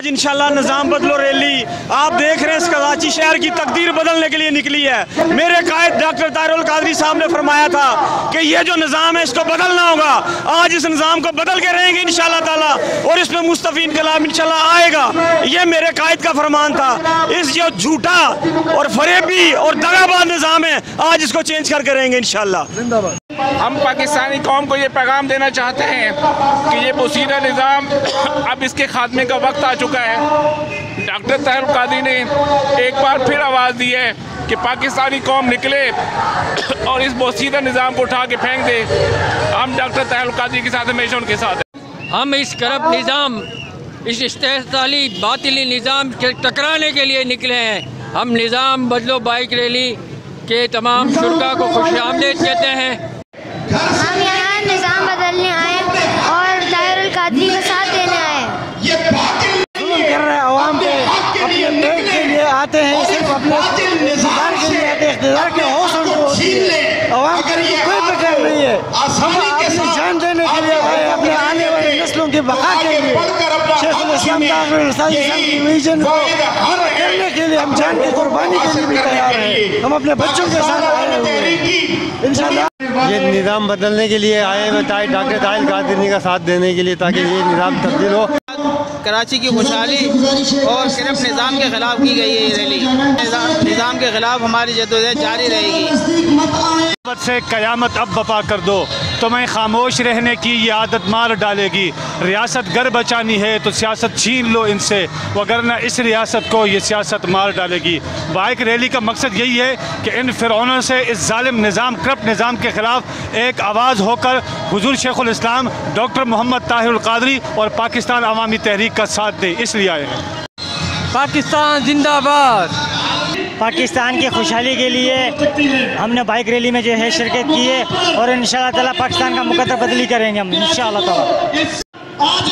इंशाल्लाह निज़ाम बदलो रैली आप देख रहे हैं, इस कराची शहर की तकदीर बदलने के लिए निकली है। मेरे कायद डॉक्टर ताहिरुल कादरी साहब ने फरमाया था कि ये जो निज़ाम है इसको बदलना होगा। आज इस निज़ाम को बदल के रहेंगे इंशाल्लाह ताला, और इसमें मुस्तफ़ी इनकलाब इंशाल्लाह आएगा। ये मेरे कायद का फरमान था। इस जो झूठा और फरेबी और दगाबाज निज़ाम है, आज इसको चेंज करके रहेंगे इंशाल्लाह। हम पाकिस्तानी कौम को ये पैगाम देना चाहते हैं कि ये पोसीदा निज़ाम अब इसके खात्मे का वक्त आ चुका है। डॉक्टर ताहिरुल कादरी ने एक बार फिर आवाज़ दी है कि पाकिस्तानी कौम निकले और इस पोसीदा निज़ाम को उठा के फेंक दे। हम डॉक्टर ताहिरुल कादरी के साथ हमेशा उनके साथ हैं। हम इस करप्ट निज़ाम, इस इस्तेहसाली बातिली निज़ाम से टकराने के लिए निकले हैं। हम निज़ाम बदलो बाइक रैली के तमाम शुरका को खुशामदीद कहते हैं। हम यहाँ निज़ाम बदलने आए और ताहिरुल कादरी का साथ देने आए। जुल्म कर रहे आवाम पे, अपने पेट के लिए आते हैं, सिर्फ अपने इक़्तिदार के लिए आते हैं। इक़्तिदार के हौसलों को होती है, आवाम के लिए कोई फिक्र नहीं है। हम अपनी जान देने के लिए आए, अपने आने वाली नस्लों की बका के लिए, शेखुल इस्लाम की विजन को पूरा करने के लिए हम जान की कुर्बानी के लिए भी तैयार हैं। हम अपने बच्चों के साथ आए हुए हैं इंशाल्लाह। ये निज़ाम बदलने के लिए आए हुए डॉक्टर ताहिरुल कादरी का साथ देने के लिए, ताकि ये निज़ाम तब्दील हो। कराची की खुशहाली और सिर्फ निज़ाम के ख़िलाफ़ की गई है ये रैली। निज़ाम के ख़िलाफ़ हमारी जद्दोजहद जारी रहेगी। से कयामत अब बपा कर दो, तुम्हें खामोश रहने की ये आदत मार डालेगी। रियासत गर बचानी है तो सियासत छीन लो इनसे, वगरना इस रियासत को ये सियासत मार डालेगी। बाइक रैली का मकसद यही है कि इन फिरौनों से, इस जालिम निज़ाम, करप्ट निज़ाम के ख़िलाफ़ एक आवाज़ होकर हुज़ूर शेखुल इस्लाम डॉक्टर मोहम्मद ताहिरुल कादरी और पाकिस्तान अवामी तहरीक का साथ दें, इसलिए आए हैं। पाकिस्तान जिंदाबाद। पाकिस्तान की खुशहाली के लिए हमने बाइक रैली में जो है शिरकत की है, और इंशाअल्लाह ताला पाकिस्तान का मुकद्दर बदली करेंगे हम इंशाअल्लाह ताला।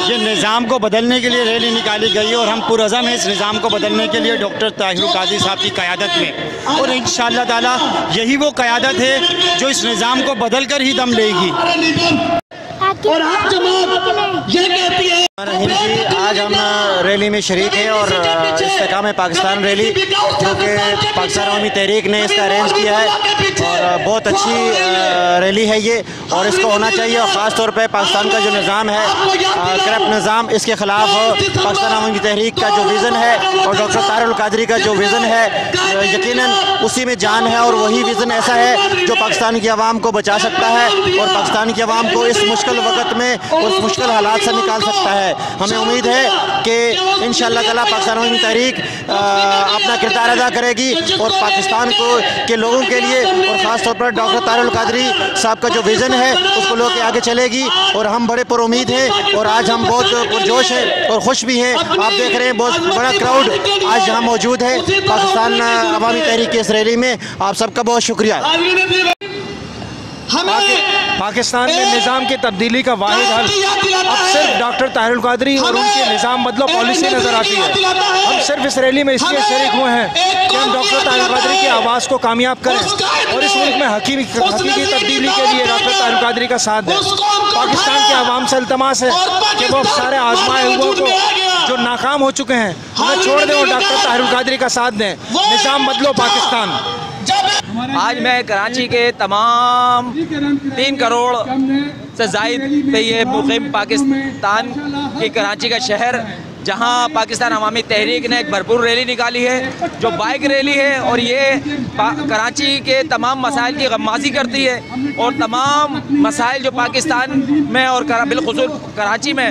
ये निज़ाम को बदलने के लिए रैली निकाली गई है और हम पुरज़म हैं इस निज़ाम को बदलने के लिए डॉक्टर ताहिरुल कादरी साहब की क़यादत में, और इंशाअल्लाह ताला यही वो क़यादत है जो इस निज़ाम को बदल कर ही दम लेगी। और आप जमात ये कहती है आज हम रैली में शरीक हैं और इस्तेकाम पाकिस्तान रैली, जो कि पाकिस्तान अवामी तहरीक ने इसका अरेंज किया है, और बहुत अच्छी रैली है ये, और इसको होना चाहिए। और ख़ास तौर पे पाकिस्तान का जो निज़ाम है, करप्ट निज़ाम, इसके ख़िलाफ़ पाकिस्तान अवामी तहरीक का जो विज़न है और डॉक्टर ताहिरुल कादरी का जो विज़न है, यकीनन उसी में जान है, और वही विज़न ऐसा है जो पाकिस्तान की आवाम को बचा सकता है और पाकिस्तान की आवाम को इस मुश्किल वक़्त में, उस मुश्किल हालात से निकाल सकता है। हमें उम्मीद है कि इंशाअल्लाह ताला पाकिस्तान अवामी तहरीक अपना किरदार अदा करेगी और पाकिस्तान के लोगों के लिए, और ख़ास तौर पर डॉक्टर ताहिरुल कादरी साहब का जो विज़न है उसको लेकर आगे चलेगी। और हम बड़े पुरुमीद हैं, और आज हम बहुत पुरजोश हैं और खुश भी हैं। आप देख रहे हैं बहुत बड़ा क्राउड आज यहाँ मौजूद है पाकिस्तान अवामी तहरीक की इस रैली में। आप सबका बहुत शुक्रिया। पाकिस्तान में निज़ाम की तब्दीली का वाहिद हल अब सिर्फ डॉक्टर ताहिरुल कादरी और उनकी निज़ाम बदलो पॉलिसी नज़र आती है। हम सिर्फ इस रैली में इसलिए शरीक हुए हैं कि हम डॉक्टर ताहिरुल कादरी की आवाज़ को कामयाब करें और इस मुल्क में हकीकी तब्दीली के लिए डॉक्टर ताहिरुल कादरी का साथ दें। पाकिस्तान के अवाम से इल्तमास है कि वो सारे आजमाए हुए को जो नाकाम हो चुके हैं उन्हें छोड़ दें और डॉक्टर ताहिरुल कादरी का साथ दें। निज़ाम बदलो पाकिस्तान। आज मैं कराची के तमाम 3 करोड़ से ज़ायद पे ये मुक़ीम पाकिस्तान की कराची का शहर, जहां पाकिस्तान अवामी तहरीक ने एक भरपूर रैली निकाली है जो बाइक रैली है, और ये कराची के तमाम मसाइल की गम्माज़ी करती है, और तमाम मसाइल जो पाकिस्तान में और बिलखुसूस कराची में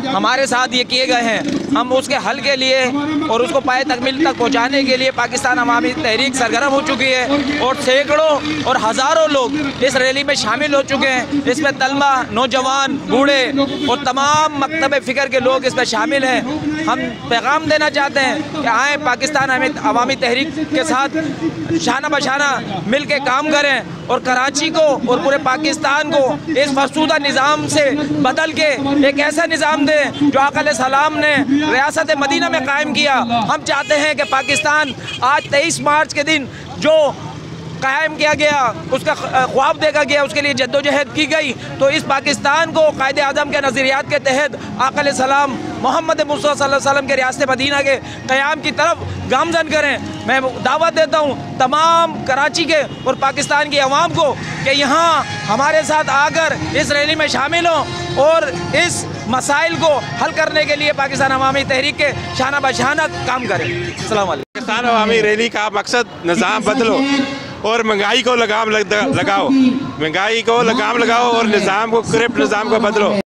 हमारे साथ ये किए गए हैं, हम उसके हल के लिए और उसको पाए तकमील तक पहुँचाने के लिए पाकिस्तान अवामी तहरीक सरगर्म हो चुकी है, और सैकड़ों और हज़ारों लोग इस रैली में शामिल हो चुके हैं। इसमें तलबा, नौजवान, बूढ़े और तमाम मकतब फ़िक्र के लोग इसमें शामिल हैं। हम पैगाम देना चाहते हैं कि आए पाकिस्तान अवामी तहरीक के साथ शाना बशाना मिल के काम करें और कराची को और पूरे पाकिस्तान को इस फरसूदा निज़ाम से बदल के एक ऐसा निज़ाम दें जो आका सलाम ने रियासत मदीना में कायम किया। हम चाहते हैं कि पाकिस्तान आज 23 मार्च के दिन जो कायम किया गया, उसका ख्वाब देखा गया, उसके लिए जद्दोजहद की गई। तो इस पाकिस्तान को कायदे आज़म के नज़रियात के तहत आका अलैहिस्सलाम मोहम्मद मुस्तफ़ा सल्लल्लाहु अलैहि वसल्लम के रियासत मदीना के क़याम की तरफ गामज़न करें। मैं दावत देता हूँ तमाम कराची के और पाकिस्तान की आवाम को कि यहाँ हमारे साथ आकर इस रैली में शामिल हों और इस मसाइल को हल करने के लिए पाकिस्तान अवामी तहरीक के शाना बशाना काम करें। अस्सलाम वालेकुम। पाकिस्तान अवामी रैली का मकसद निज़ाम बदलो और महंगाई को लगाम लगाओ, महंगाई को लगाम लगाओ और निज़ाम को करप्ट निज़ाम को बदलो।